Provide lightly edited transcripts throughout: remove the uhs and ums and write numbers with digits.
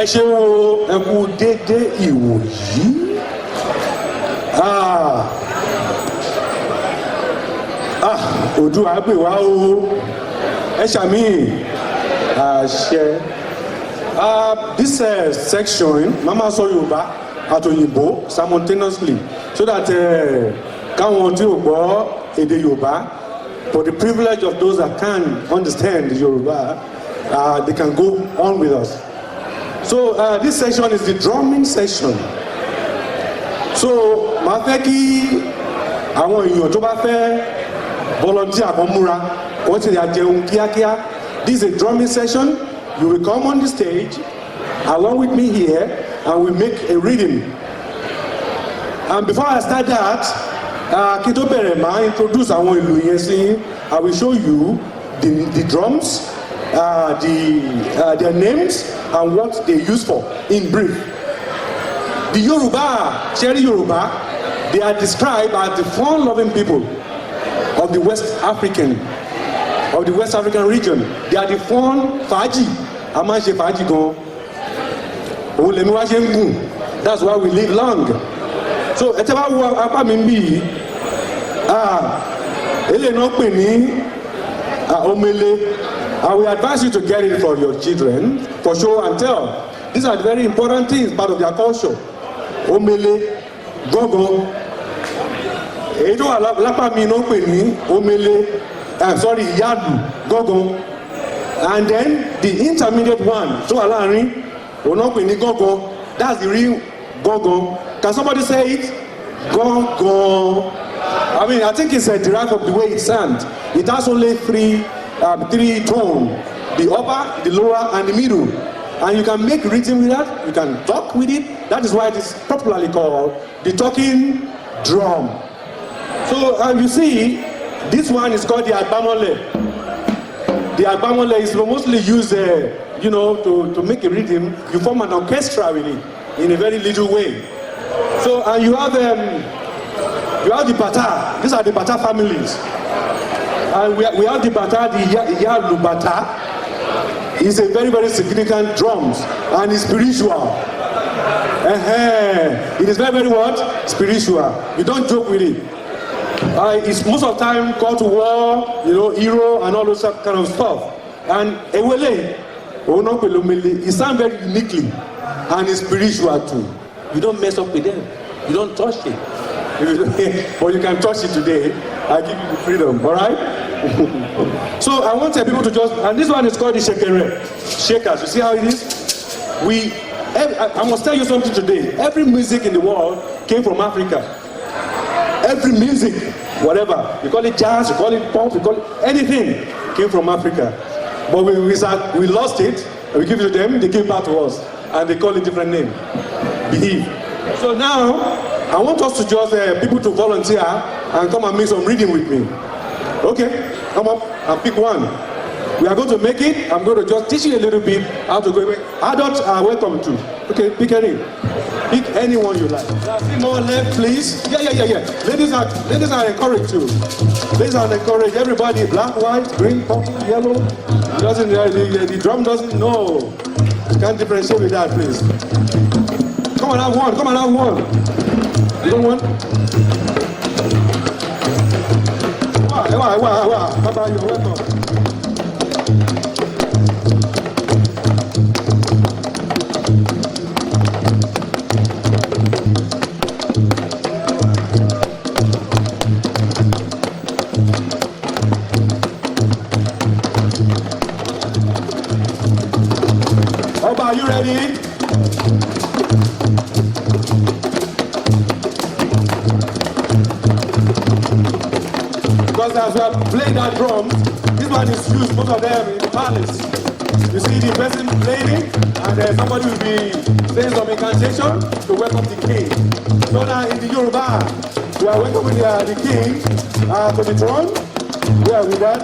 ṣe wo ẹ kú dédé ìwòyí. Ojú àgbè wá o, ẹ ṣàmì àṣẹ. This section, Mama sọ Yorùbá àti Òyìnbó simultaneously so that káwọn tí ò gbọ́ èdè Yorùbá, for the privilege of those that can understand Yoruba, they can go on with us. So this section is the drumming section. So màá fẹ́ kí àwọn èèyàn tó bá fẹ́ volunteer kan múra wọ́n ti yà jẹun kíákíá. This is a drumming session. You will come on the stage along with me here and we make a reading. And before I start that, kí tó bẹ̀rẹ̀ máa introduce àwọn ìlù yẹn sí. I will show you the drums, their names and what they use for in brief. The Yoruba, Cherry Yoruba, they are described as the fun-loving people of the West African region. They are the fun fàájì. A máa ń ṣe fàájì gan. Òun lèmi wá ṣe ń gùn. That's why we live long. So ẹ tẹ́ bá wo apá mi ń bì yìí. Eléyìí náà pè ní omele. I will advise you to get it for your children for show and tell. These are very important things, part of their culture. Omele, gángan. Èyí tó wà lápá mi náà pè ní omele, ìyáàlù, gángan. And then the intermediate one, tó wà láàrin, òun náà pè ní gángan. That's the real gángan. Can somebody say it? Gángan. I mean, I think it's derived from the way it sounds. It has only three tones: the upper, the lower, and the middle. And you can make rhythm with that. You can talk with it. That is why it is popularly called the talking drum. So you see, this one is called the agbamole. The agbamole is mostly used, to make a rhythm. You form an orchestra with it in a very little way. So and you have the bata. These are the bata families. And we have the bata, the yalu bata. It's a very, very significant drums and it's spiritual. It is very, very what? Spiritual. You don't joke with it. It's most of the time called to war, hero and all those kind of stuff. And ewele, it sounds very uniquely and it's spiritual too. You don't mess up with them. You don't touch it. But you can touch it today. I give you the freedom, all right? So I want people to and this one is called the shekere. Shakers, you see how it is? I must tell you something today. Every music in the world came from Africa. Every music, whatever. You call it jazz, you call it pop, you call it anything, came from Africa. But we lost it, and we give it to them, they came back to us. And they call it different name. Behave. So now, I want us to people to volunteer and come and make some reading with me. Okay, come up and pick one. We are going to make it. I'm going to just teach you a little bit how to go. Adults are welcome to. Okay, pick any. Pick anyone you like. More left, please. Yeah. Ladies are encouraged too. Ladies are encouraged. Everybody, black, white, green, purple, yellow. The drum doesn't know. You can't differentiate with that, please. Come on, have one. You don't want? Wow. Bye-bye, you're welcome. Oba, are you ready? Because as we have played that drum, this one is used, most of them in the palace. You see the person playing it, and somebody will be saying some incantation to welcome the king. So now in the Yoruba, we are welcoming the king to the throne. We are with that.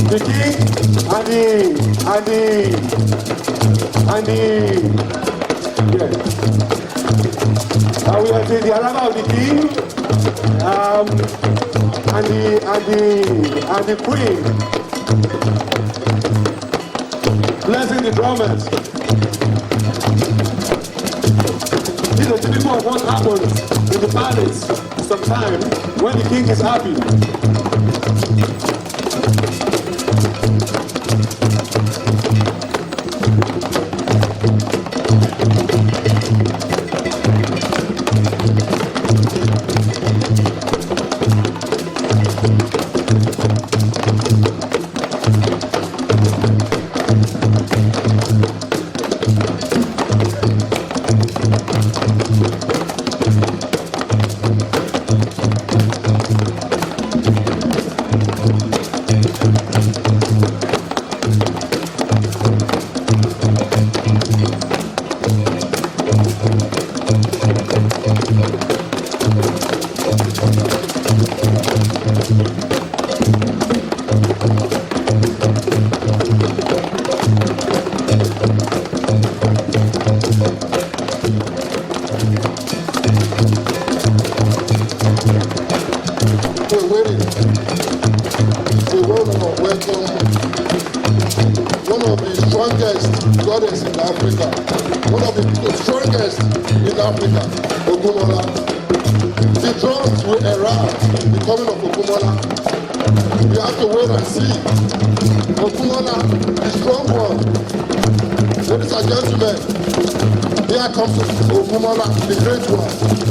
The king and we are the arrival of the king and the queen. Blessing the drummers. This is typical of what happens in the palace sometimes when the king is happy. The great one.